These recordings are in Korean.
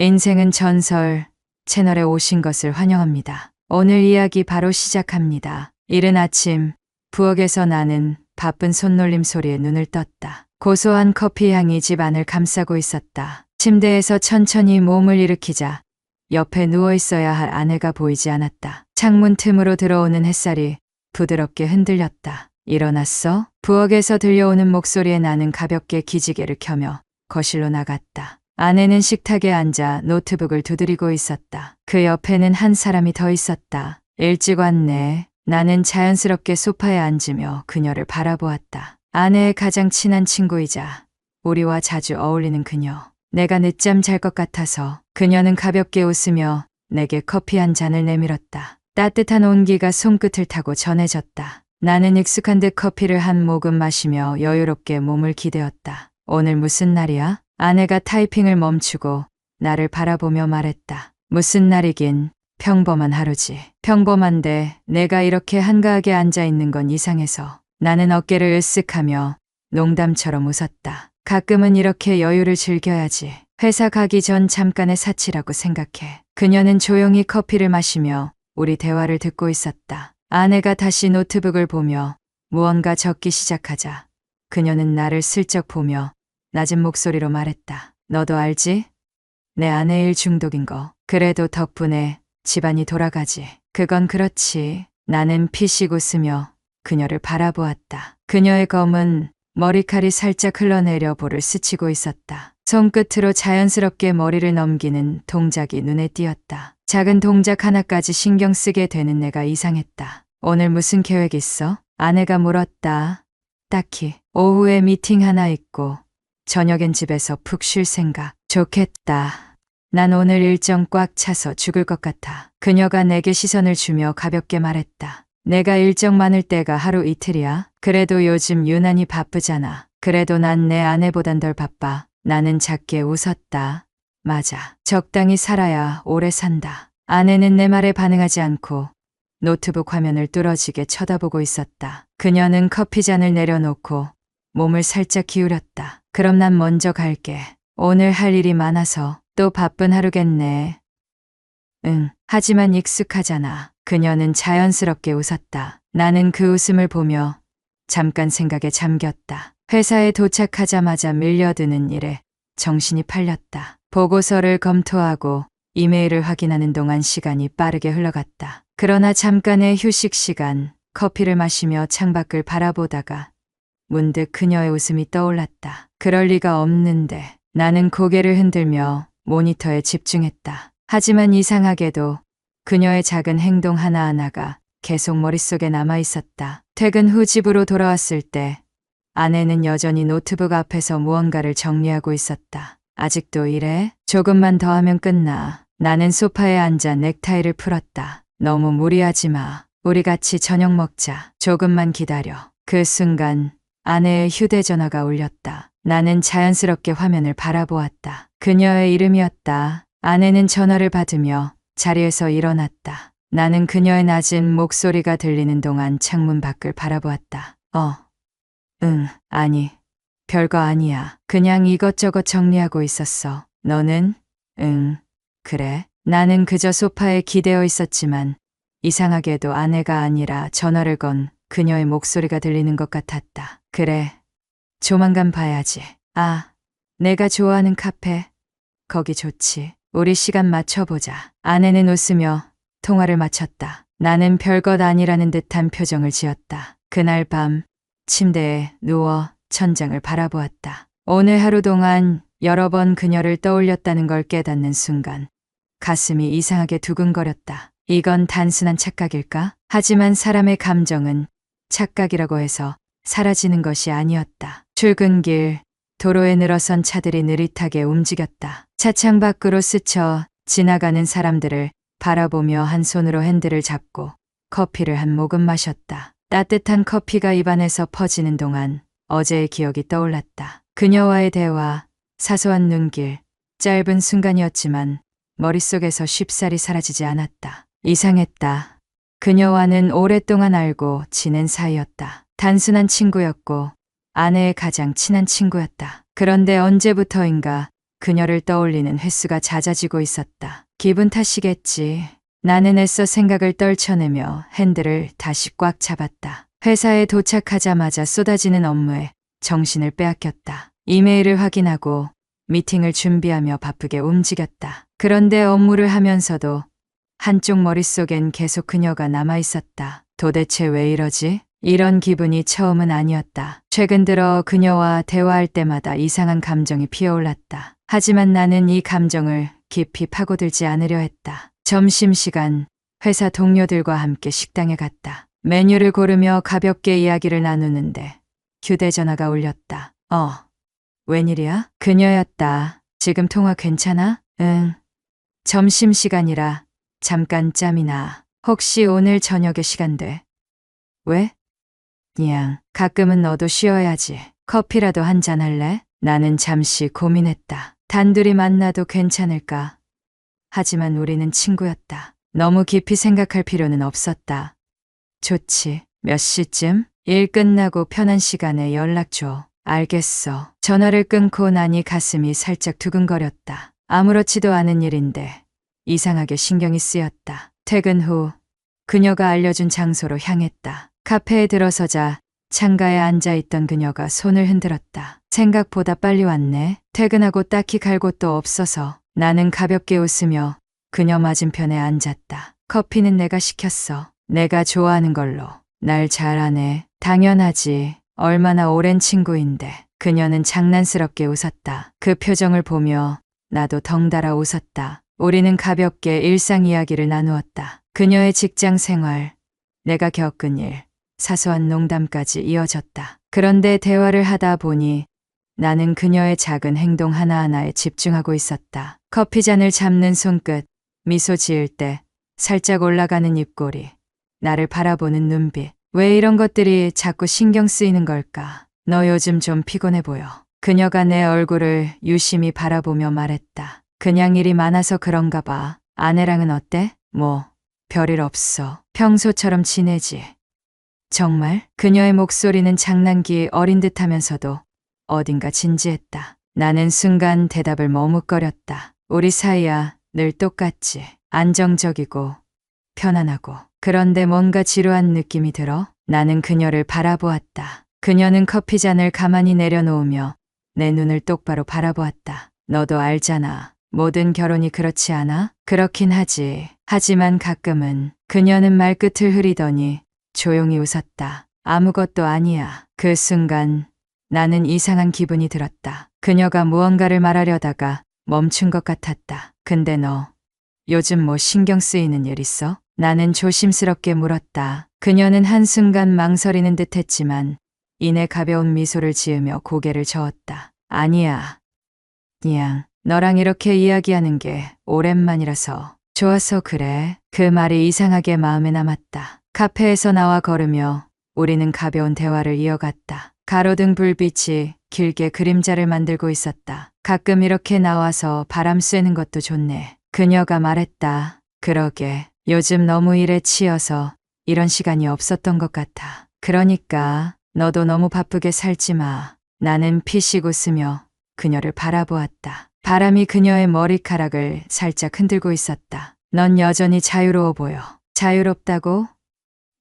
인생은 전설 채널에 오신 것을 환영합니다. 오늘 이야기 바로 시작합니다. 이른 아침 부엌에서 나는 바쁜 손놀림 소리에 눈을 떴다. 고소한 커피 향이 집 안을 감싸고 있었다. 침대에서 천천히 몸을 일으키자 옆에 누워 있어야 할 아내가 보이지 않았다. 창문 틈으로 들어오는 햇살이 부드럽게 흔들렸다. 일어났어? 부엌에서 들려오는 목소리에 나는 가볍게 기지개를 켜며 거실로 나갔다. 아내는 식탁에 앉아 노트북을 두드리고 있었다. 그 옆에는 한 사람이 더 있었다. 일찍 왔네. 나는 자연스럽게 소파에 앉으며 그녀를 바라보았다. 아내의 가장 친한 친구이자 우리와 자주 어울리는 그녀. 내가 늦잠 잘 것 같아서 그녀는 가볍게 웃으며 내게 커피 한 잔을 내밀었다. 따뜻한 온기가 손끝을 타고 전해졌다. 나는 익숙한 듯 커피를 한 모금 마시며 여유롭게 몸을 기대었다. 오늘 무슨 날이야? 아내가 타이핑을 멈추고 나를 바라보며 말했다. 무슨 날이긴 평범한 하루지. 평범한데 내가 이렇게 한가하게 앉아있는 건 이상해서. 나는 어깨를 으쓱하며 농담처럼 웃었다. 가끔은 이렇게 여유를 즐겨야지. 회사 가기 전 잠깐의 사치라고 생각해. 그녀는 조용히 커피를 마시며 우리 대화를 듣고 있었다. 아내가 다시 노트북을 보며 무언가 적기 시작하자 그녀는 나를 슬쩍 보며 낮은 목소리로 말했다. 너도 알지? 내 아내 일 중독인 거. 그래도 덕분에 집안이 돌아가지. 그건 그렇지. 나는 피식 웃으며 그녀를 바라보았다. 그녀의 검은 머리칼이 살짝 흘러내려 볼을 스치고 있었다. 손끝으로 자연스럽게 머리를 넘기는 동작이 눈에 띄었다. 작은 동작 하나까지 신경 쓰게 되는 내가 이상했다. 오늘 무슨 계획 있어? 아내가 물었다. 딱히. 오후에 미팅 하나 있고 저녁엔 집에서 푹 쉴 생각. 좋겠다. 난 오늘 일정 꽉 차서 죽을 것 같아. 그녀가 내게 시선을 주며 가볍게 말했다. 내가 일정 많을 때가 하루 이틀이야. 그래도 요즘 유난히 바쁘잖아. 그래도 난 내 아내보단 덜 바빠. 나는 작게 웃었다. 맞아. 적당히 살아야 오래 산다. 아내는 내 말에 반응하지 않고 노트북 화면을 뚫어지게 쳐다보고 있었다. 그녀는 커피잔을 내려놓고 몸을 살짝 기울였다. 그럼 난 먼저 갈게. 오늘 할 일이 많아서 또 바쁜 하루겠네. 응, 하지만 익숙하잖아. 그녀는 자연스럽게 웃었다. 나는 그 웃음을 보며 잠깐 생각에 잠겼다. 회사에 도착하자마자 밀려드는 일에 정신이 팔렸다. 보고서를 검토하고 이메일을 확인하는 동안 시간이 빠르게 흘러갔다. 그러나 잠깐의 휴식 시간, 커피를 마시며 창밖을 바라보다가 문득 그녀의 웃음이 떠올랐다. 그럴 리가 없는데. 나는 고개를 흔들며 모니터에 집중했다. 하지만 이상하게도 그녀의 작은 행동 하나하나가 계속 머릿속에 남아 있었다. 퇴근 후 집으로 돌아왔을 때 아내는 여전히 노트북 앞에서 무언가를 정리하고 있었다. 아직도 이래? 조금만 더 하면 끝나. 나는 소파에 앉아 넥타이를 풀었다. 너무 무리하지 마. 우리 같이 저녁 먹자. 조금만 기다려. 그 순간 아내의 휴대전화가 울렸다. 나는 자연스럽게 화면을 바라보았다. 그녀의 이름이었다. 아내는 전화를 받으며 자리에서 일어났다. 나는 그녀의 낮은 목소리가 들리는 동안 창문 밖을 바라보았다. 아니, 별거 아니야. 그냥 이것저것 정리하고 있었어. 너는? 그래. 나는 그저 소파에 기대어 있었지만 이상하게도 아내가 아니라 전화를 건 그녀의 목소리가 들리는 것 같았다. 그래. 조만간 봐야지. 아, 내가 좋아하는 카페. 거기 좋지. 우리 시간 맞춰보자. 아내는 웃으며 통화를 마쳤다. 나는 별것 아니라는 듯한 표정을 지었다. 그날 밤 침대에 누워 천장을 바라보았다. 오늘 하루 동안 여러 번 그녀를 떠올렸다는 걸 깨닫는 순간 가슴이 이상하게 두근거렸다. 이건 단순한 착각일까? 하지만 사람의 감정은 착각이라고 해서 사라지는 것이 아니었다. 출근길, 도로에 늘어선 차들이 느릿하게 움직였다. 차창 밖으로 스쳐 지나가는 사람들을 바라보며 한 손으로 핸들을 잡고 커피를 한 모금 마셨다. 따뜻한 커피가 입안에서 퍼지는 동안 어제의 기억이 떠올랐다. 그녀와의 대화, 사소한 눈길, 짧은 순간이었지만 머릿속에서 쉽사리 사라지지 않았다. 이상했다. 그녀와는 오랫동안 알고 지낸 사이였다. 단순한 친구였고 아내의 가장 친한 친구였다. 그런데 언제부터인가 그녀를 떠올리는 횟수가 잦아지고 있었다. 기분 탓이겠지. 나는 애써 생각을 떨쳐내며 핸들을 다시 꽉 잡았다. 회사에 도착하자마자 쏟아지는 업무에 정신을 빼앗겼다. 이메일을 확인하고 미팅을 준비하며 바쁘게 움직였다. 그런데 업무를 하면서도 한쪽 머릿속엔 계속 그녀가 남아있었다. 도대체 왜 이러지? 이런 기분이 처음은 아니었다. 최근 들어 그녀와 대화할 때마다 이상한 감정이 피어올랐다. 하지만 나는 이 감정을 깊이 파고들지 않으려 했다. 점심시간, 회사 동료들과 함께 식당에 갔다. 메뉴를 고르며 가볍게 이야기를 나누는데 휴대전화가 울렸다. 웬일이야? 그녀였다. 지금 통화 괜찮아? 응. 점심시간이라 잠깐 짬이 나. 혹시 오늘 저녁에 시간 돼? 왜? 그냥 가끔은 너도 쉬어야지. 커피라도 한잔 할래? 나는 잠시 고민했다. 단둘이 만나도 괜찮을까? 하지만 우리는 친구였다. 너무 깊이 생각할 필요는 없었다. 좋지. 몇 시쯤? 일 끝나고 편한 시간에 연락 줘. 알겠어. 전화를 끊고 나니 가슴이 살짝 두근거렸다. 아무렇지도 않은 일인데 이상하게 신경이 쓰였다. 퇴근 후 그녀가 알려준 장소로 향했다. 카페에 들어서자 창가에 앉아있던 그녀가 손을 흔들었다. 생각보다 빨리 왔네. 퇴근하고 딱히 갈 곳도 없어서 나는 가볍게 웃으며 그녀 맞은편에 앉았다. 커피는 내가 시켰어. 내가 좋아하는 걸로. 날 잘하네. 당연하지. 얼마나 오랜 친구인데. 그녀는 장난스럽게 웃었다. 그 표정을 보며 나도 덩달아 웃었다. 우리는 가볍게 일상 이야기를 나누었다. 그녀의 직장 생활, 내가 겪은 일, 사소한 농담까지 이어졌다. 그런데 대화를 하다 보니 나는 그녀의 작은 행동 하나하나에 집중하고 있었다. 커피잔을 잡는 손끝, 미소 지을 때 살짝 올라가는 입꼬리, 나를 바라보는 눈빛. 왜 이런 것들이 자꾸 신경 쓰이는 걸까? 너 요즘 좀 피곤해 보여. 그녀가 내 얼굴을 유심히 바라보며 말했다. 그냥 일이 많아서 그런가 봐. 아내랑은 어때? 뭐, 별일 없어. 평소처럼 지내지. 정말? 그녀의 목소리는 장난기 어린 듯 하면서도 어딘가 진지했다. 나는 순간 대답을 머뭇거렸다. 우리 사이야 늘 똑같지. 안정적이고 편안하고. 그런데 뭔가 지루한 느낌이 들어? 나는 그녀를 바라보았다. 그녀는 커피잔을 가만히 내려놓으며 내 눈을 똑바로 바라보았다. 너도 알잖아. 모든 결혼이 그렇지 않아? 그렇긴 하지. 하지만 가끔은. 그녀는 말끝을 흐리더니 조용히 웃었다. 아무것도 아니야. 그 순간 나는 이상한 기분이 들었다. 그녀가 무언가를 말하려다가 멈춘 것 같았다. 근데 너 요즘 뭐 신경 쓰이는 일 있어? 나는 조심스럽게 물었다. 그녀는 한순간 망설이는 듯 했지만 이내 가벼운 미소를 지으며 고개를 저었다. 아니야. 그냥 너랑 이렇게 이야기하는 게 오랜만이라서 좋아서 그래. 그 말이 이상하게 마음에 남았다. 카페에서 나와 걸으며 우리는 가벼운 대화를 이어갔다. 가로등 불빛이 길게 그림자를 만들고 있었다. 가끔 이렇게 나와서 바람 쐬는 것도 좋네. 그녀가 말했다. 그러게. 요즘 너무 일에 치여서 이런 시간이 없었던 것 같아. 그러니까 너도 너무 바쁘게 살지 마. 나는 피식 웃으며 그녀를 바라보았다. 바람이 그녀의 머리카락을 살짝 흔들고 있었다. 넌 여전히 자유로워 보여. 자유롭다고?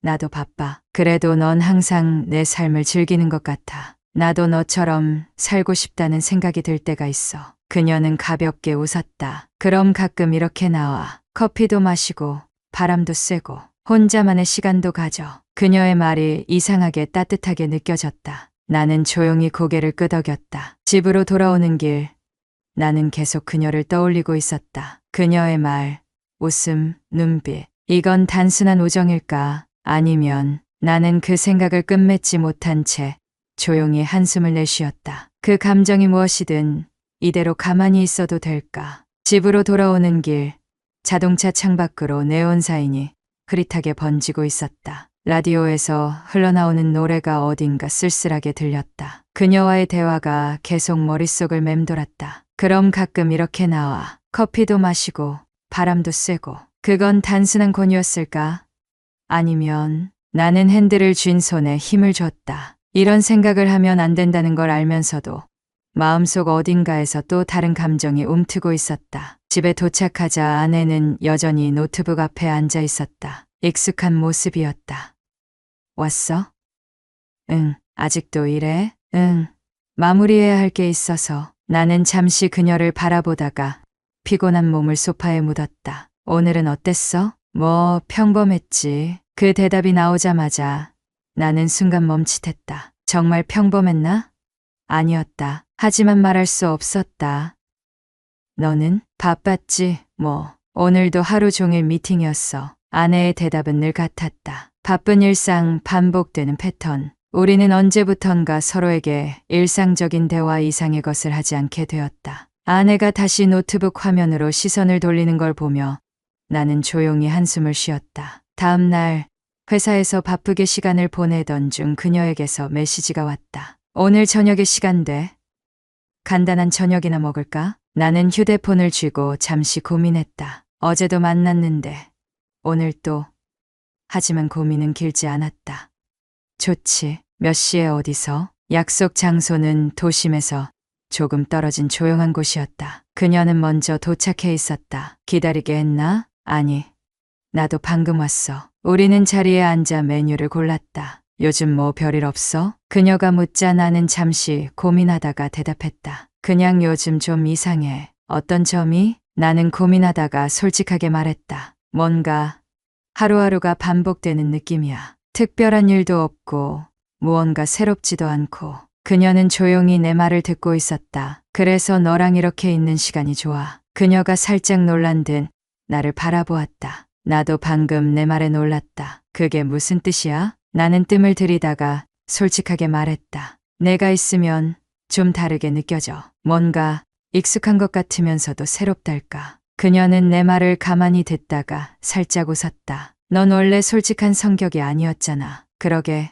나도 바빠. 그래도 넌 항상 내 삶을 즐기는 것 같아. 나도 너처럼 살고 싶다는 생각이 들 때가 있어. 그녀는 가볍게 웃었다. 그럼 가끔 이렇게 나와. 커피도 마시고 바람도 쐬고 혼자만의 시간도 가져. 그녀의 말이 이상하게 따뜻하게 느껴졌다. 나는 조용히 고개를 끄덕였다. 집으로 돌아오는 길, 나는 계속 그녀를 떠올리고 있었다. 그녀의 말, 웃음, 눈빛. 이건 단순한 우정일까? 아니면 나는 그 생각을 끝맺지 못한 채 조용히 한숨을 내쉬었다. 그 감정이 무엇이든 이대로 가만히 있어도 될까? 집으로 돌아오는 길, 자동차 창밖으로 네온 사인이 흐릿하게 번지고 있었다. 라디오에서 흘러나오는 노래가 어딘가 쓸쓸하게 들렸다. 그녀와의 대화가 계속 머릿속을 맴돌았다. 그럼 가끔 이렇게 나와. 커피도 마시고 바람도 쐬고. 그건 단순한 권유였을까? 아니면 나는 핸들을 쥔 손에 힘을 줬다. 이런 생각을 하면 안 된다는 걸 알면서도 마음속 어딘가에서 또 다른 감정이 움트고 있었다. 집에 도착하자 아내는 여전히 노트북 앞에 앉아 있었다. 익숙한 모습이었다. 왔어? 응, 아직도 이래? 응, 마무리해야 할 게 있어서. 나는 잠시 그녀를 바라보다가 피곤한 몸을 소파에 묻었다. 오늘은 어땠어? 뭐, 평범했지. 그 대답이 나오자마자 나는 순간 멈칫했다. 정말 평범했나? 아니었다. 하지만 말할 수 없었다. 너는? 바빴지, 뭐. 오늘도 하루 종일 미팅이었어. 아내의 대답은 늘 같았다. 바쁜 일상, 반복되는 패턴. 우리는 언제부턴가 서로에게 일상적인 대화 이상의 것을 하지 않게 되었다. 아내가 다시 노트북 화면으로 시선을 돌리는 걸 보며 나는 조용히 한숨을 쉬었다. 다음 날 회사에서 바쁘게 시간을 보내던 중 그녀에게서 메시지가 왔다. 오늘 저녁에 시간 돼? 간단한 저녁이나 먹을까? 나는 휴대폰을 쥐고 잠시 고민했다. 어제도 만났는데 오늘 또. 하지만 고민은 길지 않았다. 좋지. 몇 시에 어디서? 약속 장소는 도심에서 조금 떨어진 조용한 곳이었다. 그녀는 먼저 도착해 있었다. 기다리게 했나? 아니, 나도 방금 왔어. 우리는 자리에 앉아 메뉴를 골랐다. 요즘 뭐 별일 없어? 그녀가 묻자 나는 잠시 고민하다가 대답했다. 그냥 요즘 좀 이상해. 어떤 점이? 나는 고민하다가 솔직하게 말했다. 뭔가 하루하루가 반복되는 느낌이야. 특별한 일도 없고 무언가 새롭지도 않고. 그녀는 조용히 내 말을 듣고 있었다. 그래서 너랑 이렇게 있는 시간이 좋아. 그녀가 살짝 놀란 듯 나를 바라보았다. 나도 방금 내 말에 놀랐다. 그게 무슨 뜻이야? 나는 뜸을 들이다가 솔직하게 말했다. 내가 있으면 좀 다르게 느껴져. 뭔가 익숙한 것 같으면서도 새롭달까. 그녀는 내 말을 가만히 듣다가 살짝 웃었다. 넌 원래 솔직한 성격이 아니었잖아. 그러게.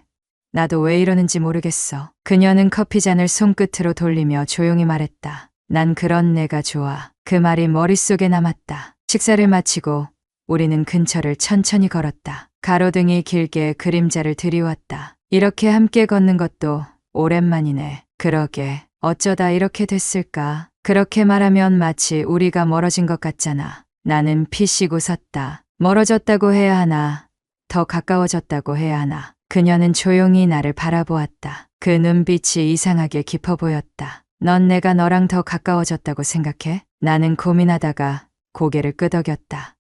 나도 왜 이러는지 모르겠어. 그녀는 커피잔을 손끝으로 돌리며 조용히 말했다. 난 그런 내가 좋아. 그 말이 머릿속에 남았다. 식사를 마치고 우리는 근처를 천천히 걸었다. 가로등이 길게 그림자를 드리웠다. 이렇게 함께 걷는 것도 오랜만이네. 그러게. 어쩌다 이렇게 됐을까? 그렇게 말하면 마치 우리가 멀어진 것 같잖아. 나는 피식 웃었다. 멀어졌다고 해야 하나? 더 가까워졌다고 해야 하나? 그녀는 조용히 나를 바라보았다. 그 눈빛이 이상하게 깊어 보였다. 넌 내가 너랑 더 가까워졌다고 생각해? 나는 고민하다가 고개를 끄덕였다.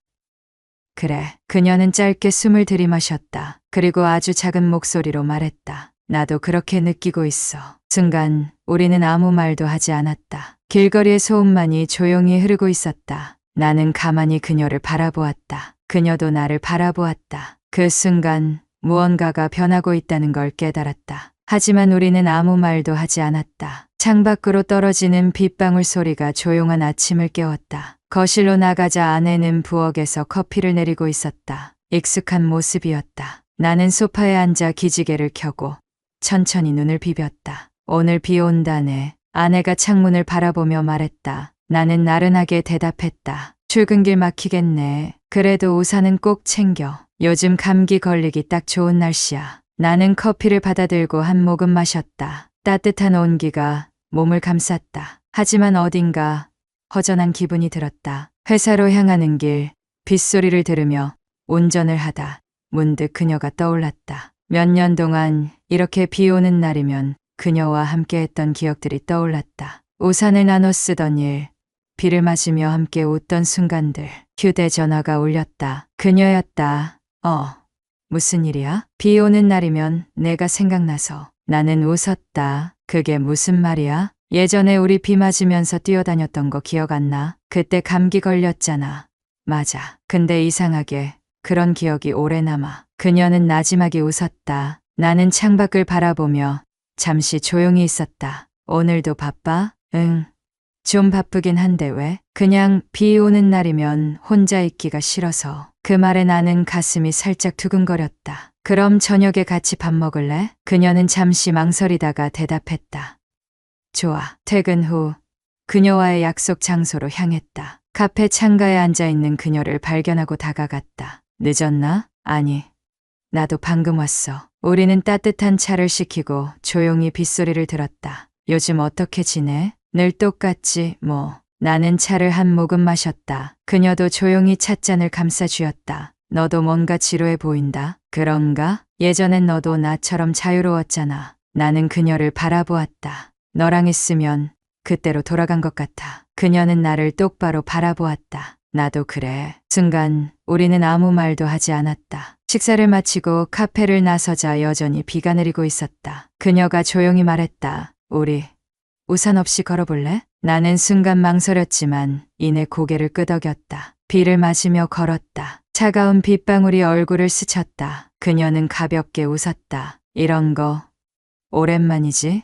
그래. 그녀는 짧게 숨을 들이마셨다. 그리고 아주 작은 목소리로 말했다. 나도 그렇게 느끼고 있어. 순간 우리는 아무 말도 하지 않았다. 길거리의 소음만이 조용히 흐르고 있었다. 나는 가만히 그녀를 바라보았다. 그녀도 나를 바라보았다. 그 순간 무언가가 변하고 있다는 걸 깨달았다. 하지만 우리는 아무 말도 하지 않았다. 창밖으로 떨어지는 빗방울 소리가 조용한 아침을 깨웠다. 거실로 나가자 아내는 부엌에서 커피를 내리고 있었다. 익숙한 모습이었다. 나는 소파에 앉아 기지개를 켜고 천천히 눈을 비볐다. 오늘 비 온다네. 아내가 창문을 바라보며 말했다. 나는 나른하게 대답했다. 출근길 막히겠네. 그래도 우산은 꼭 챙겨. 요즘 감기 걸리기 딱 좋은 날씨야. 나는 커피를 받아들고 한 모금 마셨다. 따뜻한 온기가 몸을 감쌌다. 하지만 어딘가 허전한 기분이 들었다. 회사로 향하는 길, 빗소리를 들으며 운전을 하다 문득 그녀가 떠올랐다. 몇 년 동안 이렇게 비 오는 날이면 그녀와 함께했던 기억들이 떠올랐다. 우산을 나눠 쓰던 일, 비를 맞으며 함께 웃던 순간들. 휴대전화가 울렸다. 그녀였다. 무슨 일이야? 비 오는 날이면 내가 생각나서. 나는 웃었다. 그게 무슨 말이야? 예전에 우리 비 맞으면서 뛰어다녔던 거 기억 안 나? 그때 감기 걸렸잖아. 맞아. 근데 이상하게 그런 기억이 오래 남아. 그녀는 나지막이 웃었다. 나는 창밖을 바라보며 잠시 조용히 있었다. 오늘도 바빠? 응. 좀 바쁘긴 한데 왜? 그냥 비 오는 날이면 혼자 있기가 싫어서. 그 말에 나는 가슴이 살짝 두근거렸다. 그럼 저녁에 같이 밥 먹을래? 그녀는 잠시 망설이다가 대답했다. 좋아. 퇴근 후 그녀와의 약속 장소로 향했다. 카페 창가에 앉아있는 그녀를 발견하고 다가갔다. 늦었나? 아니. 나도 방금 왔어. 우리는 따뜻한 차를 시키고 조용히 빗소리를 들었다. 요즘 어떻게 지내? 늘 똑같지, 뭐. 나는 차를 한 모금 마셨다. 그녀도 조용히 찻잔을 감싸쥐었다. 너도 뭔가 지루해 보인다. 그런가? 예전엔 너도 나처럼 자유로웠잖아. 나는 그녀를 바라보았다. 너랑 있으면 그때로 돌아간 것 같아. 그녀는 나를 똑바로 바라보았다. 나도 그래. 순간 우리는 아무 말도 하지 않았다. 식사를 마치고 카페를 나서자 여전히 비가 내리고 있었다. 그녀가 조용히 말했다. 우리 우산 없이 걸어볼래? 나는 순간 망설였지만 이내 고개를 끄덕였다. 비를 맞으며 걸었다. 차가운 빗방울이 얼굴을 스쳤다. 그녀는 가볍게 웃었다. 이런 거 오랜만이지?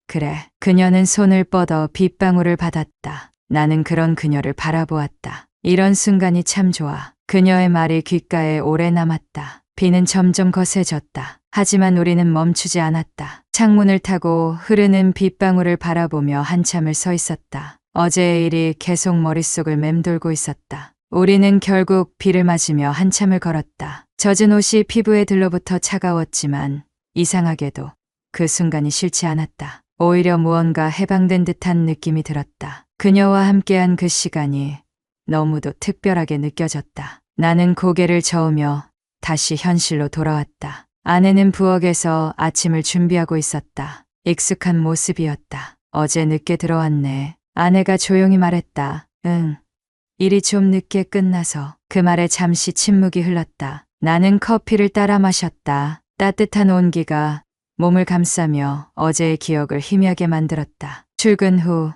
그래. 그녀는 손을 뻗어 빗방울을 받았다. 나는 그런 그녀를 바라보았다. 이런 순간이 참 좋아. 그녀의 말이 귓가에 오래 남았다. 비는 점점 거세졌다. 하지만 우리는 멈추지 않았다. 창문을 타고 흐르는 빗방울을 바라보며 한참을 서 있었다. 어제의 일이 계속 머릿속을 맴돌고 있었다. 우리는 결국 비를 맞으며 한참을 걸었다. 젖은 옷이 피부에 들러붙어 차가웠지만 이상하게도 그 순간이 싫지 않았다. 오히려 무언가 해방된 듯한 느낌이 들었다. 그녀와 함께한 그 시간이 너무도 특별하게 느껴졌다. 나는 고개를 저으며 다시 현실로 돌아왔다. 아내는 부엌에서 아침을 준비하고 있었다. 익숙한 모습이었다. 어제 늦게 들어왔네. 아내가 조용히 말했다. 응. 일이 좀 늦게 끝나서. 그 말에 잠시 침묵이 흘렀다. 나는 커피를 따라 마셨다. 따뜻한 온기가 몸을 감싸며 어제의 기억을 희미하게 만들었다. 출근 후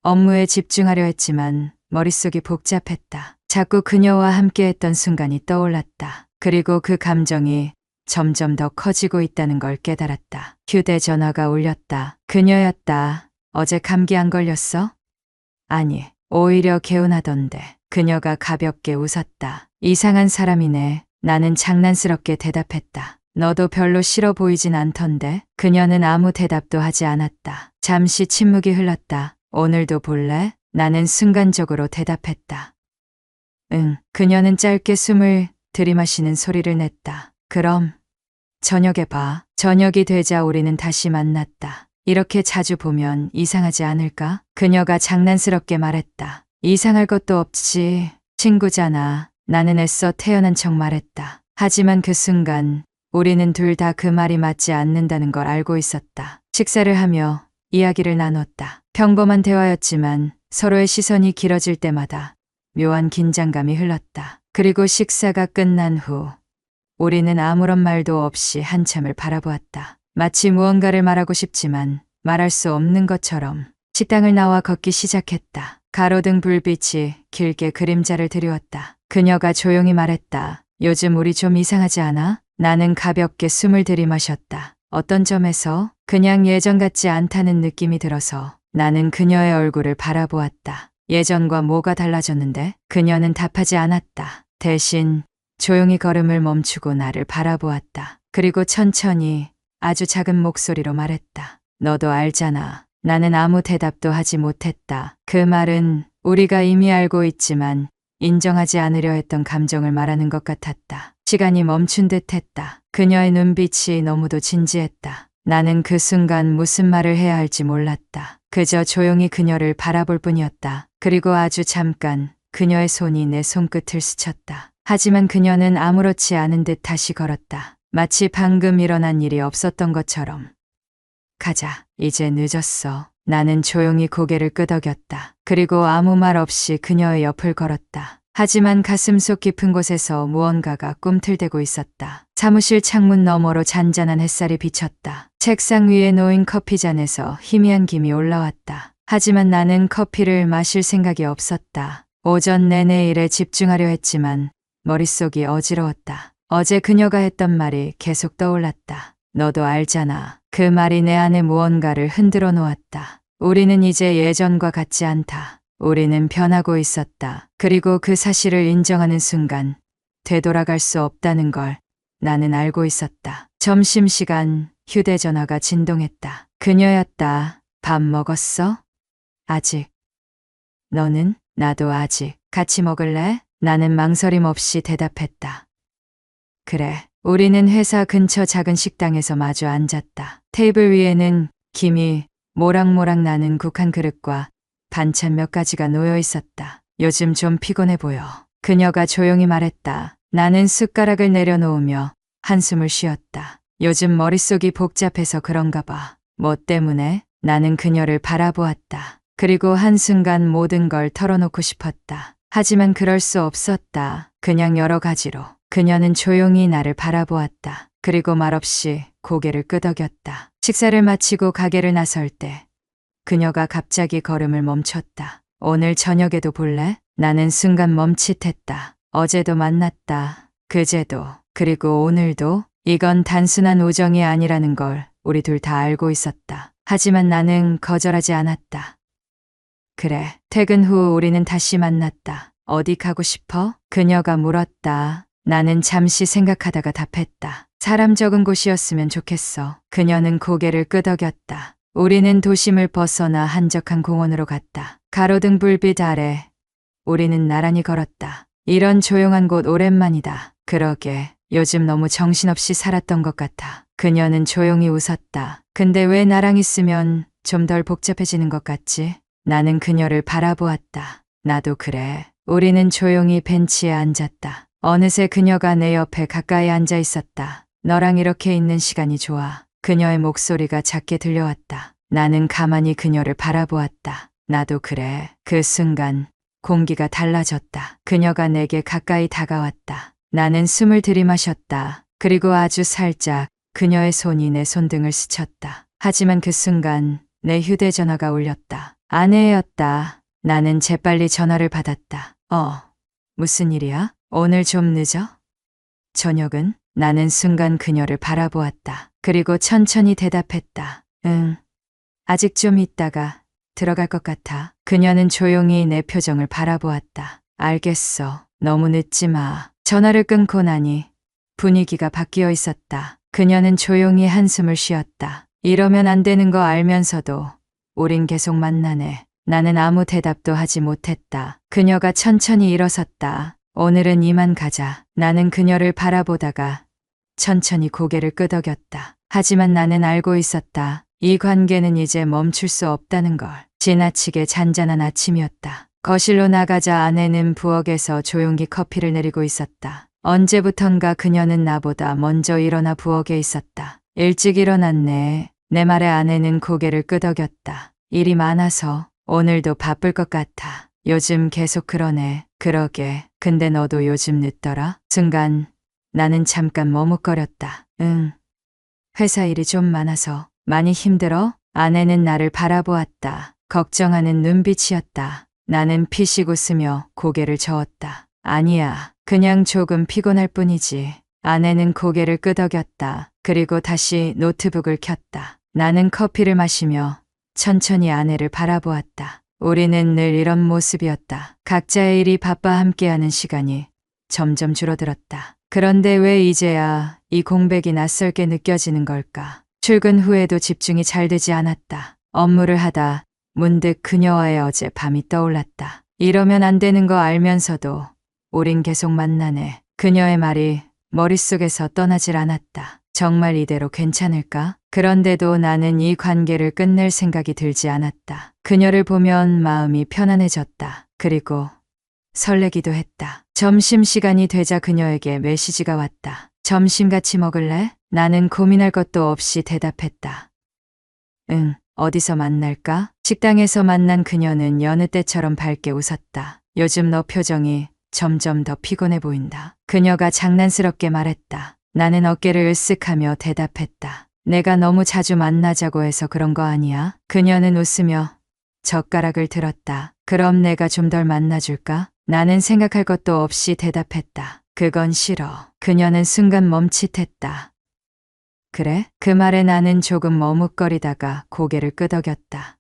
업무에 집중하려 했지만 머릿속이 복잡했다. 자꾸 그녀와 함께했던 순간이 떠올랐다. 그리고 그 감정이 점점 더 커지고 있다는 걸 깨달았다. 휴대전화가 울렸다. 그녀였다. 어제 감기 안 걸렸어? 아니, 오히려 개운하던데. 그녀가 가볍게 웃었다. 이상한 사람이네. 나는 장난스럽게 대답했다. 너도 별로 싫어 보이진 않던데. 그녀는 아무 대답도 하지 않았다. 잠시 침묵이 흘렀다. 오늘도 볼래? 나는 순간적으로 대답했다. 응. 그녀는 짧게 숨을 들이마시는 소리를 냈다. 그럼 저녁에 봐. 저녁이 되자 우리는 다시 만났다. 이렇게 자주 보면 이상하지 않을까? 그녀가 장난스럽게 말했다. 이상할 것도 없지. 친구잖아. 나는 애써 태연한 척 말했다. 하지만 그 순간 우리는 둘 다 그 말이 맞지 않는다는 걸 알고 있었다. 식사를 하며 이야기를 나눴다. 평범한 대화였지만 서로의 시선이 길어질 때마다 묘한 긴장감이 흘렀다. 그리고 식사가 끝난 후 우리는 아무런 말도 없이 한참을 바라보았다. 마치 무언가를 말하고 싶지만 말할 수 없는 것처럼. 식당을 나와 걷기 시작했다. 가로등 불빛이 길게 그림자를 드리웠다. 그녀가 조용히 말했다. 요즘 우리 좀 이상하지 않아? 나는 가볍게 숨을 들이마셨다. 어떤 점에서? 그냥 예전 같지 않다는 느낌이 들어서. 나는 그녀의 얼굴을 바라보았다. 예전과 뭐가 달라졌는데? 그녀는 답하지 않았다. 대신 조용히 걸음을 멈추고 나를 바라보았다. 그리고 천천히 아주 작은 목소리로 말했다. 너도 알잖아. 나는 아무 대답도 하지 못했다. 그 말은 우리가 이미 알고 있지만 인정하지 않으려 했던 감정을 말하는 것 같았다. 시간이 멈춘 듯 했다. 그녀의 눈빛이 너무도 진지했다. 나는 그 순간 무슨 말을 해야 할지 몰랐다. 그저 조용히 그녀를 바라볼 뿐이었다. 그리고 아주 잠깐 그녀의 손이 내 손끝을 스쳤다. 하지만 그녀는 아무렇지 않은 듯 다시 걸었다. 마치 방금 일어난 일이 없었던 것처럼. 가자. 이제 늦었어. 나는 조용히 고개를 끄덕였다. 그리고 아무 말 없이 그녀의 옆을 걸었다. 하지만 가슴속 깊은 곳에서 무언가가 꿈틀대고 있었다. 사무실 창문 너머로 잔잔한 햇살이 비쳤다. 책상 위에 놓인 커피잔에서 희미한 김이 올라왔다. 하지만 나는 커피를 마실 생각이 없었다. 오전 내내 일에 집중하려 했지만 머릿속이 어지러웠다. 어제 그녀가 했던 말이 계속 떠올랐다. 너도 알잖아. 그 말이 내 안에 무언가를 흔들어 놓았다. 우리는 이제 예전과 같지 않다. 우리는 변하고 있었다. 그리고 그 사실을 인정하는 순간 되돌아갈 수 없다는 걸 나는 알고 있었다. 점심시간 휴대전화가 진동했다. 그녀였다. 밥 먹었어? 아직. 너는? 나도 아직. 같이 먹을래? 나는 망설임 없이 대답했다. 그래. 우리는 회사 근처 작은 식당에서 마주 앉았다. 테이블 위에는 김이 모락모락 나는 국한 그릇과 반찬 몇 가지가 놓여 있었다. 요즘 좀 피곤해 보여. 그녀가 조용히 말했다. 나는 숟가락을 내려놓으며 한숨을 쉬었다. 요즘 머릿속이 복잡해서 그런가 봐. 뭐 때문에? 나는 그녀를 바라보았다. 그리고 한순간 모든 걸 털어놓고 싶었다. 하지만 그럴 수 없었다. 그냥 여러 가지로. 그녀는 조용히 나를 바라보았다. 그리고 말없이 고개를 끄덕였다. 식사를 마치고 가게를 나설 때 그녀가 갑자기 걸음을 멈췄다. 오늘 저녁에도 볼래? 나는 순간 멈칫했다. 어제도 만났다. 그제도. 그리고 오늘도. 이건 단순한 우정이 아니라는 걸 우리 둘 다 알고 있었다. 하지만 나는 거절하지 않았다. 그래. 퇴근 후 우리는 다시 만났다. 어디 가고 싶어? 그녀가 물었다. 나는 잠시 생각하다가 답했다. 사람 적은 곳이었으면 좋겠어. 그녀는 고개를 끄덕였다. 우리는 도심을 벗어나 한적한 공원으로 갔다. 가로등 불빛 아래 우리는 나란히 걸었다. 이런 조용한 곳 오랜만이다. 그러게. 요즘 너무 정신없이 살았던 것 같아. 그녀는 조용히 웃었다. 근데 왜 나랑 있으면 좀 덜 복잡해지는 것 같지? 나는 그녀를 바라보았다. 나도 그래. 우리는 조용히 벤치에 앉았다. 어느새 그녀가 내 옆에 가까이 앉아 있었다. 너랑 이렇게 있는 시간이 좋아. 그녀의 목소리가 작게 들려왔다. 나는 가만히 그녀를 바라보았다. 나도 그래. 그 순간 공기가 달라졌다. 그녀가 내게 가까이 다가왔다. 나는 숨을 들이마셨다. 그리고 아주 살짝 그녀의 손이 내 손등을 스쳤다. 하지만 그 순간 내 휴대전화가 울렸다. 아내였다. 나는 재빨리 전화를 받았다. 무슨 일이야? 오늘 좀 늦어? 저녁은? 나는 순간 그녀를 바라보았다. 그리고 천천히 대답했다. 응. 아직 좀 있다가 들어갈 것 같아. 그녀는 조용히 내 표정을 바라보았다. 알겠어. 너무 늦지 마. 전화를 끊고 나니 분위기가 바뀌어 있었다. 그녀는 조용히 한숨을 쉬었다. 이러면 안 되는 거 알면서도 우린 계속 만나네. 나는 아무 대답도 하지 못했다. 그녀가 천천히 일어섰다. 오늘은 이만 가자. 나는 그녀를 바라보다가 천천히 고개를 끄덕였다. 하지만 나는 알고 있었다. 이 관계는 이제 멈출 수 없다는 걸. 지나치게 잔잔한 아침이었다. 거실로 나가자 아내는 부엌에서 조용히 커피를 내리고 있었다. 언제부턴가 그녀는 나보다 먼저 일어나 부엌에 있었다. 일찍 일어났네. 내 말에 아내는 고개를 끄덕였다. 일이 많아서 오늘도 바쁠 것 같아. 요즘 계속 그러네. 그러게. 근데 너도 요즘 늦더라? 순간 나는 잠깐 머뭇거렸다. 응. 회사 일이 좀 많아서 많이 힘들어? 아내는 나를 바라보았다. 걱정하는 눈빛이었다. 나는 피식 웃으며 고개를 저었다. 아니야. 그냥 조금 피곤할 뿐이지. 아내는 고개를 끄덕였다. 그리고 다시 노트북을 켰다. 나는 커피를 마시며 천천히 아내를 바라보았다. 우리는 늘 이런 모습이었다. 각자의 일이 바빠 함께하는 시간이 점점 줄어들었다. 그런데 왜 이제야 이 공백이 낯설게 느껴지는 걸까? 출근 후에도 집중이 잘 되지 않았다. 업무를 하다 문득 그녀와의 어제 밤이 떠올랐다. 이러면 안 되는 거 알면서도 우린 계속 만나네. 그녀의 말이 머릿속에서 떠나질 않았다. 정말 이대로 괜찮을까? 그런데도 나는 이 관계를 끝낼 생각이 들지 않았다. 그녀를 보면 마음이 편안해졌다. 그리고 설레기도 했다. 점심시간이 되자 그녀에게 메시지가 왔다. 점심 같이 먹을래? 나는 고민할 것도 없이 대답했다. 응, 어디서 만날까? 식당에서 만난 그녀는 여느 때처럼 밝게 웃었다. 요즘 너 표정이 점점 더 피곤해 보인다. 그녀가 장난스럽게 말했다. 나는 어깨를 으쓱하며 대답했다. 내가 너무 자주 만나자고 해서 그런 거 아니야? 그녀는 웃으며 젓가락을 들었다. 그럼 내가 좀 덜 만나줄까? 나는 생각할 것도 없이 대답했다. 그건 싫어. 그녀는 순간 멈칫했다. 그래? 그 말에 나는 조금 머뭇거리다가 고개를 끄덕였다.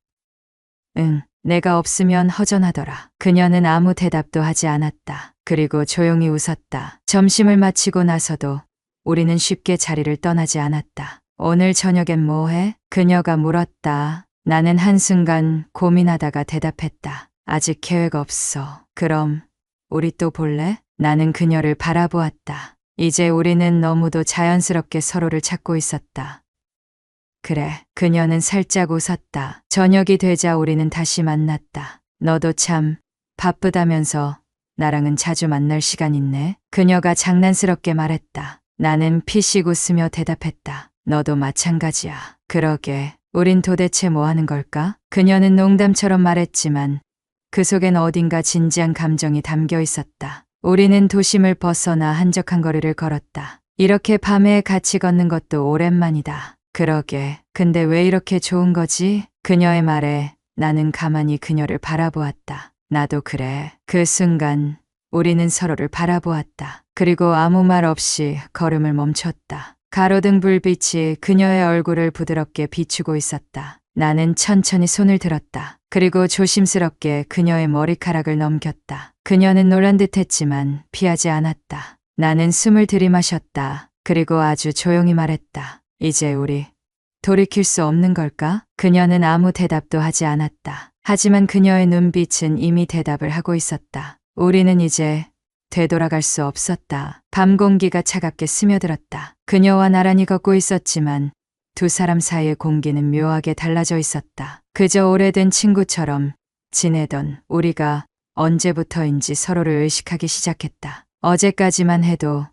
응, 내가 없으면 허전하더라. 그녀는 아무 대답도 하지 않았다. 그리고 조용히 웃었다. 점심을 마치고 나서도 우리는 쉽게 자리를 떠나지 않았다. 오늘 저녁엔 뭐 해? 그녀가 물었다. 나는 한순간 고민하다가 대답했다. 아직 계획 없어. 그럼 우리 또 볼래? 나는 그녀를 바라보았다. 이제 우리는 너무도 자연스럽게 서로를 찾고 있었다. 그래. 그녀는 살짝 웃었다. 저녁이 되자 우리는 다시 만났다. 너도 참 바쁘다면서 나랑은 자주 만날 시간 있네. 그녀가 장난스럽게 말했다. 나는 피식 웃으며 대답했다. 너도 마찬가지야. 그러게. 우린 도대체 뭐 하는 걸까? 그녀는 농담처럼 말했지만 그 속엔 어딘가 진지한 감정이 담겨 있었다. 우리는 도심을 벗어나 한적한 거리를 걸었다. 이렇게 밤에 같이 걷는 것도 오랜만이다. 그러게. 근데 왜 이렇게 좋은 거지? 그녀의 말에 나는 가만히 그녀를 바라보았다. 나도 그래. 그 순간 우리는 서로를 바라보았다. 그리고 아무 말 없이 걸음을 멈췄다. 가로등 불빛이 그녀의 얼굴을 부드럽게 비추고 있었다. 나는 천천히 손을 들었다. 그리고 조심스럽게 그녀의 머리카락을 넘겼다. 그녀는 놀란 듯했지만 피하지 않았다. 나는 숨을 들이마셨다. 그리고 아주 조용히 말했다. 이제 우리 돌이킬 수 없는 걸까? 그녀는 아무 대답도 하지 않았다. 하지만 그녀의 눈빛은 이미 대답을 하고 있었다. 우리는 이제 되돌아갈 수 없었다. 밤 공기가 차갑게 스며들었다. 그녀와 나란히 걷고 있었지만 두 사람 사이의 공기는 묘하게 달라져 있었다. 그저 오래된 친구처럼 지내던 우리가 언제부터인지 서로를 의식하기 시작했다. 어제까지만 해도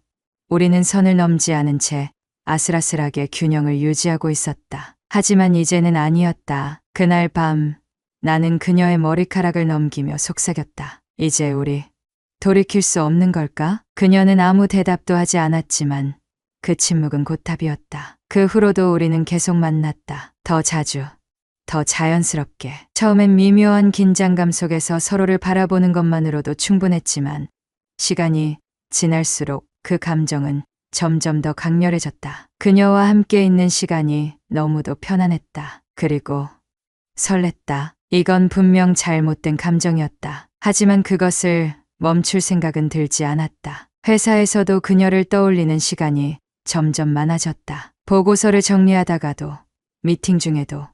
우리는 선을 넘지 않은 채 아슬아슬하게 균형을 유지하고 있었다. 하지만 이제는 아니었다. 그날 밤 나는 그녀의 머리카락을 넘기며 속삭였다. 이제 우리 돌이킬 수 없는 걸까? 그녀는 아무 대답도 하지 않았지만 그 침묵은 곧 답이었다. 그 후로도 우리는 계속 만났다. 더 자주, 더 자연스럽게. 처음엔 미묘한 긴장감 속에서 서로를 바라보는 것만으로도 충분했지만 시간이 지날수록 그 감정은 점점 더 강렬해졌다. 그녀와 함께 있는 시간이 너무도 편안했다. 그리고 설렜다. 이건 분명 잘못된 감정이었다. 하지만 그것을 멈출 생각은 들지 않았다. 회사에서도 그녀를 떠올리는 시간이 점점 많아졌다. 보고서를 정리하다가도, 미팅 중에도,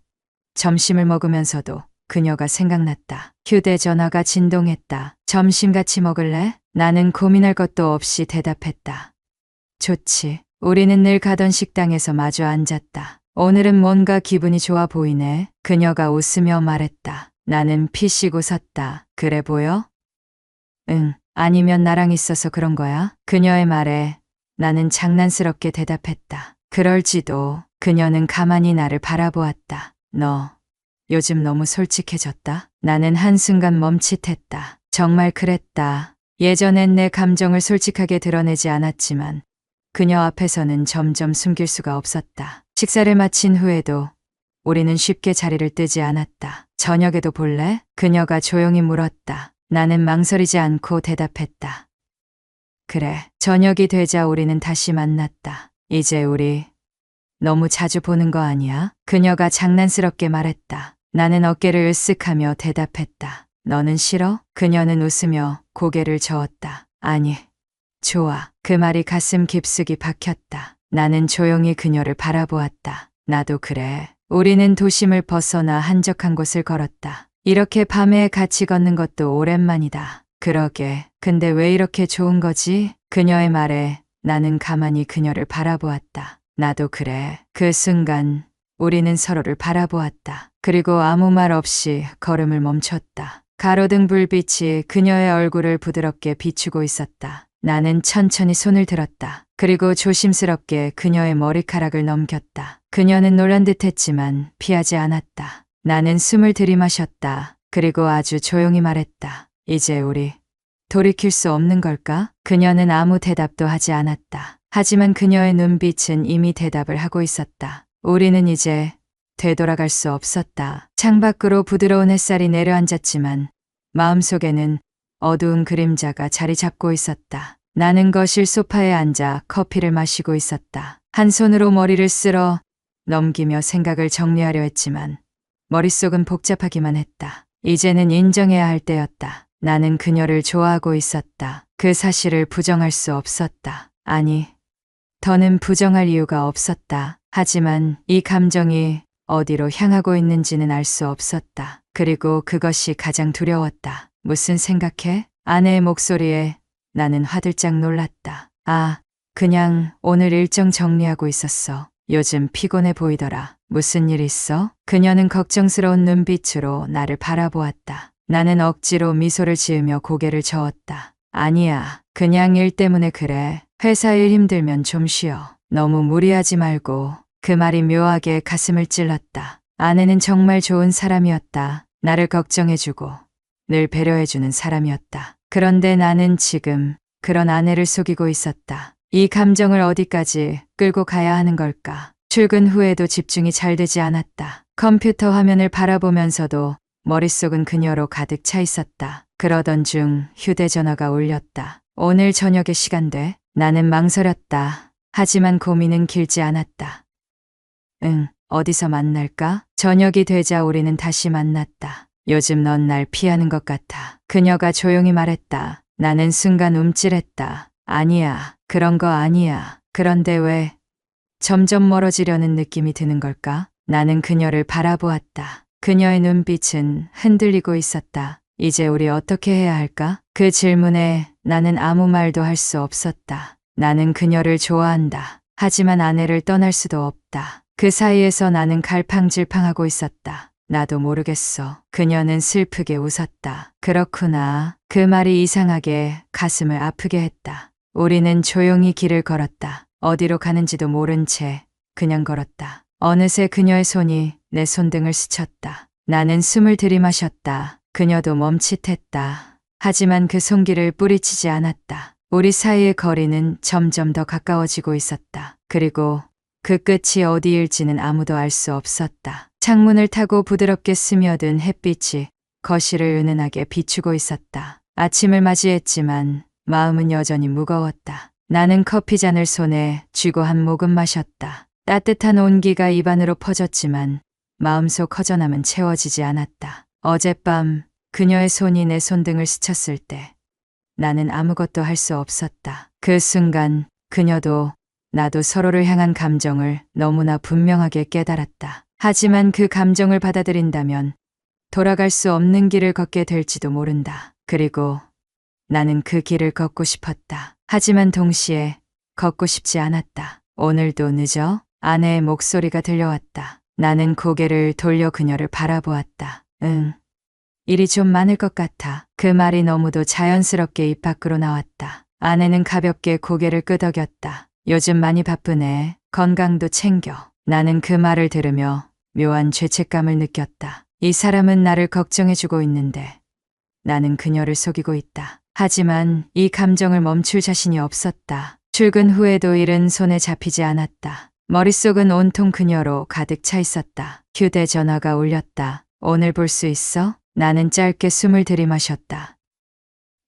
점심을 먹으면서도 그녀가 생각났다. 휴대전화가 진동했다. 점심 같이 먹을래? 나는 고민할 것도 없이 대답했다. 좋지. 우리는 늘 가던 식당에서 마주 앉았다. 오늘은 뭔가 기분이 좋아 보이네. 그녀가 웃으며 말했다. 나는 피식 웃었다. 그래 보여? 응. 아니면 나랑 있어서 그런 거야? 그녀의 말에 나는 장난스럽게 대답했다. 그럴지도. 그녀는 가만히 나를 바라보았다. 너 요즘 너무 솔직해졌다? 나는 한순간 멈칫했다. 정말 그랬다. 예전엔 내 감정을 솔직하게 드러내지 않았지만 그녀 앞에서는 점점 숨길 수가 없었다. 식사를 마친 후에도 우리는 쉽게 자리를 뜨지 않았다. 저녁에도 볼래? 그녀가 조용히 물었다. 나는 망설이지 않고 대답했다. 그래. 저녁이 되자 우리는 다시 만났다. 이제 우리 너무 자주 보는 거 아니야? 그녀가 장난스럽게 말했다. 나는 어깨를 으쓱하며 대답했다. 너는 싫어? 그녀는 웃으며 고개를 저었다. 아니, 좋아. 그 말이 가슴 깊숙이 박혔다. 나는 조용히 그녀를 바라보았다. 나도 그래. 우리는 도심을 벗어나 한적한 곳을 걸었다. 이렇게 밤에 같이 걷는 것도 오랜만이다. 그러게. 근데 왜 이렇게 좋은 거지? 그녀의 말에 나는 가만히 그녀를 바라보았다. 나도 그래. 그 순간 우리는 서로를 바라보았다. 그리고 아무 말 없이 걸음을 멈췄다. 가로등 불빛이 그녀의 얼굴을 부드럽게 비추고 있었다. 나는 천천히 손을 들었다. 그리고 조심스럽게 그녀의 머리카락을 넘겼다. 그녀는 놀란 듯했지만 피하지 않았다. 나는 숨을 들이마셨다. 그리고 아주 조용히 말했다. 이제 우리 돌이킬 수 없는 걸까? 그녀는 아무 대답도 하지 않았다. 하지만 그녀의 눈빛은 이미 대답을 하고 있었다. 우리는 이제 되돌아갈 수 없었다. 창밖으로 부드러운 햇살이 내려앉았지만 마음속에는 어두운 그림자가 자리 잡고 있었다. 나는 거실 소파에 앉아 커피를 마시고 있었다. 한 손으로 머리를 쓸어 넘기며 생각을 정리하려 했지만 머릿속은 복잡하기만 했다. 이제는 인정해야 할 때였다. 나는 그녀를 좋아하고 있었다. 그 사실을 부정할 수 없었다. 아니, 더는 부정할 이유가 없었다. 하지만 이 감정이 어디로 향하고 있는지는 알 수 없었다. 그리고 그것이 가장 두려웠다. 무슨 생각해? 아내의 목소리에 나는 화들짝 놀랐다. 아, 그냥 오늘 일정 정리하고 있었어. 요즘 피곤해 보이더라. 무슨 일 있어? 그녀는 걱정스러운 눈빛으로 나를 바라보았다. 나는 억지로 미소를 지으며 고개를 저었다. 아니야. 그냥 일 때문에 그래. 회사 일 힘들면 좀 쉬어. 너무 무리하지 말고. 그 말이 묘하게 가슴을 찔렀다. 아내는 정말 좋은 사람이었다. 나를 걱정해주고 늘 배려해주는 사람이었다. 그런데 나는 지금 그런 아내를 속이고 있었다. 이 감정을 어디까지 끌고 가야 하는 걸까? 출근 후에도 집중이 잘 되지 않았다. 컴퓨터 화면을 바라보면서도 머릿속은 그녀로 가득 차 있었다. 그러던 중 휴대전화가 울렸다. 오늘 저녁에 시간 돼? 나는 망설였다. 하지만 고민은 길지 않았다. 응, 어디서 만날까? 저녁이 되자 우리는 다시 만났다. 요즘 넌 날 피하는 것 같아. 그녀가 조용히 말했다. 나는 순간 움찔했다. 아니야, 그런 거 아니야. 그런데 왜 점점 멀어지려는 느낌이 드는 걸까? 나는 그녀를 바라보았다. 그녀의 눈빛은 흔들리고 있었다. 이제 우리 어떻게 해야 할까? 그 질문에 나는 아무 말도 할 수 없었다. 나는 그녀를 좋아한다. 하지만 아내를 떠날 수도 없다. 그 사이에서 나는 갈팡질팡하고 있었다. 나도 모르겠어. 그녀는 슬프게 웃었다. 그렇구나. 그 말이 이상하게 가슴을 아프게 했다. 우리는 조용히 길을 걸었다. 어디로 가는지도 모른 채 그냥 걸었다. 어느새 그녀의 손이 내 손등을 스쳤다. 나는 숨을 들이마셨다. 그녀도 멈칫했다. 하지만 그 손길을 뿌리치지 않았다. 우리 사이의 거리는 점점 더 가까워지고 있었다. 그리고 그 끝이 어디일지는 아무도 알 수 없었다. 창문을 타고 부드럽게 스며든 햇빛이 거실을 은은하게 비추고 있었다. 아침을 맞이했지만 마음은 여전히 무거웠다. 나는 커피잔을 손에 쥐고 한 모금 마셨다. 따뜻한 온기가 입안으로 퍼졌지만 마음속 허전함은 채워지지 않았다. 어젯밤 그녀의 손이 내 손등을 스쳤을 때 나는 아무것도 할 수 없었다. 그 순간 그녀도 나도 서로를 향한 감정을 너무나 분명하게 깨달았다. 하지만 그 감정을 받아들인다면 돌아갈 수 없는 길을 걷게 될지도 모른다. 그리고 나는 그 길을 걷고 싶었다. 하지만 동시에 걷고 싶지 않았다. 오늘도 늦어? 아내의 목소리가 들려왔다. 나는 고개를 돌려 그녀를 바라보았다. 응. 일이 좀 많을 것 같아. 그 말이 너무도 자연스럽게 입 밖으로 나왔다. 아내는 가볍게 고개를 끄덕였다. 요즘 많이 바쁘네. 건강도 챙겨. 나는 그 말을 들으며 묘한 죄책감을 느꼈다. 이 사람은 나를 걱정해주고 있는데 나는 그녀를 속이고 있다. 하지만 이 감정을 멈출 자신이 없었다. 출근 후에도 일은 손에 잡히지 않았다. 머릿속은 온통 그녀로 가득 차 있었다. 휴대전화가 울렸다. 오늘 볼 수 있어? 나는 짧게 숨을 들이마셨다.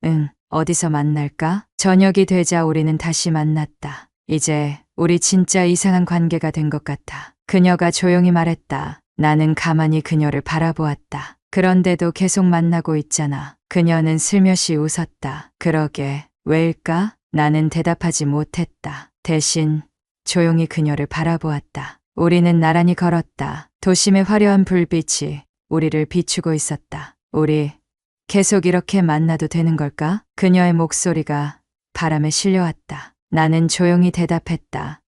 응, 어디서 만날까? 저녁이 되자 우리는 다시 만났다. 이제 우리 진짜 이상한 관계가 된 것 같아. 그녀가 조용히 말했다. 나는 가만히 그녀를 바라보았다. 그런데도 계속 만나고 있잖아. 그녀는 슬며시 웃었다. 그러게, 왜일까? 나는 대답하지 못했다. 대신 조용히 그녀를 바라보았다. 우리는 나란히 걸었다. 도심의 화려한 불빛이 우리를 비추고 있었다. 우리 계속 이렇게 만나도 되는 걸까? 그녀의 목소리가 바람에 실려왔다. 나는 조용히 대답했다.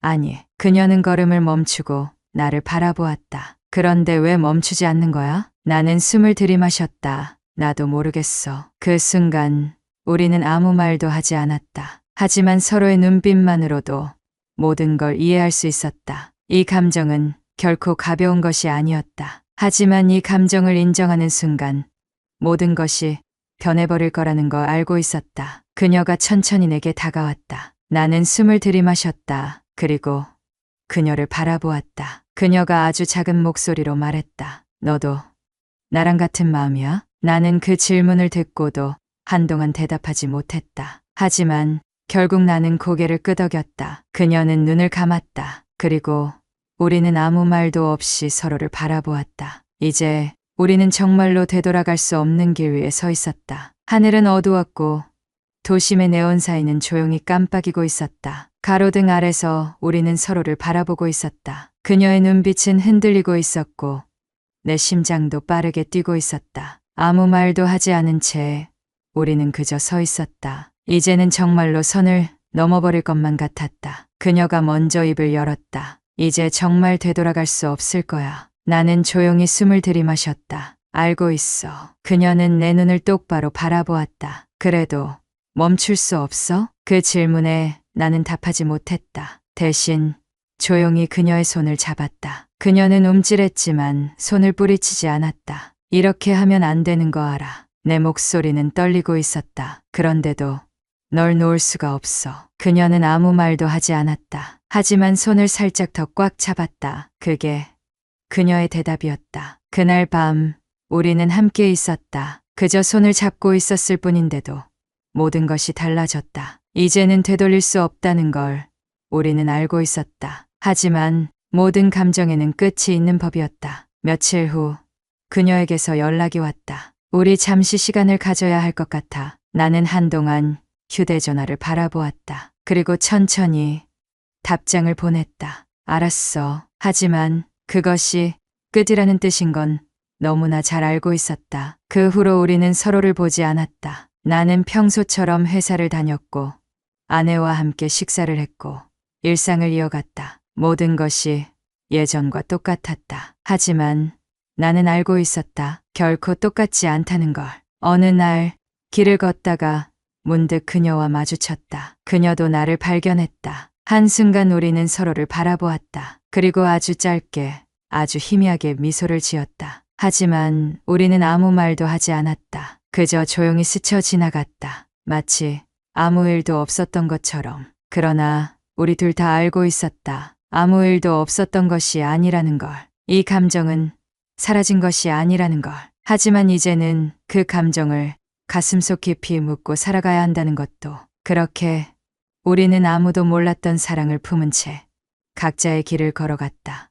아니. 그녀는 걸음을 멈추고 나를 바라보았다. 그런데 왜 멈추지 않는 거야? 나는 숨을 들이마셨다. 나도 모르겠어. 그 순간 우리는 아무 말도 하지 않았다. 하지만 서로의 눈빛만으로도 모든 걸 이해할 수 있었다. 이 감정은 결코 가벼운 것이 아니었다. 하지만 이 감정을 인정하는 순간 모든 것이 변해버릴 거라는 걸 알고 있었다. 그녀가 천천히 내게 다가왔다. 나는 숨을 들이마셨다. 그리고 그녀를 바라보았다. 그녀가 아주 작은 목소리로 말했다. 너도 나랑 같은 마음이야? 나는 그 질문을 듣고도 한동안 대답하지 못했다. 하지만 결국 나는 고개를 끄덕였다. 그녀는 눈을 감았다. 그리고 우리는 아무 말도 없이 서로를 바라보았다. 이제 우리는 정말로 되돌아갈 수 없는 길 위에 서 있었다. 하늘은 어두웠고 도심의 네온사인은 조용히 깜빡이고 있었다. 가로등 아래서 우리는 서로를 바라보고 있었다. 그녀의 눈빛은 흔들리고 있었고 내 심장도 빠르게 뛰고 있었다. 아무 말도 하지 않은 채 우리는 그저 서 있었다. 이제는 정말로 선을 넘어버릴 것만 같았다. 그녀가 먼저 입을 열었다. 이제 정말 되돌아갈 수 없을 거야. 나는 조용히 숨을 들이마셨다. 알고 있어. 그녀는 내 눈을 똑바로 바라보았다. 그래도 멈출 수 없어? 그 질문에 나는 답하지 못했다. 대신 조용히 그녀의 손을 잡았다. 그녀는 움찔했지만 손을 뿌리치지 않았다. 이렇게 하면 안 되는 거 알아. 내 목소리는 떨리고 있었다. 그런데도 널 놓을 수가 없어. 그녀는 아무 말도 하지 않았다. 하지만 손을 살짝 더 꽉 잡았다. 그게 그녀의 대답이었다. 그날 밤 우리는 함께 있었다. 그저 손을 잡고 있었을 뿐인데도 모든 것이 달라졌다. 이제는 되돌릴 수 없다는 걸 우리는 알고 있었다. 하지만 모든 감정에는 끝이 있는 법이었다. 며칠 후 그녀에게서 연락이 왔다. 우리 잠시 시간을 가져야 할 것 같아. 나는 한동안 휴대전화를 바라보았다. 그리고 천천히 답장을 보냈다. 알았어. 하지만 그것이 끝이라는 뜻인 건 너무나 잘 알고 있었다. 그 후로 우리는 서로를 보지 않았다. 나는 평소처럼 회사를 다녔고 아내와 함께 식사를 했고 일상을 이어갔다. 모든 것이 예전과 똑같았다. 하지만 나는 알고 있었다. 결코 똑같지 않다는 걸. 어느 날 길을 걷다가 문득 그녀와 마주쳤다. 그녀도 나를 발견했다. 한순간 우리는 서로를 바라보았다. 그리고 아주 짧게, 아주 희미하게 미소를 지었다. 하지만 우리는 아무 말도 하지 않았다. 그저 조용히 스쳐 지나갔다. 마치 아무 일도 없었던 것처럼. 그러나 우리 둘 다 알고 있었다. 아무 일도 없었던 것이 아니라는 걸. 이 감정은 사라진 것이 아니라는 걸. 하지만 이제는 그 감정을 가슴속 깊이 묻고 살아가야 한다는 것도. 그렇게 우리는 아무도 몰랐던 사랑을 품은 채 각자의 길을 걸어갔다.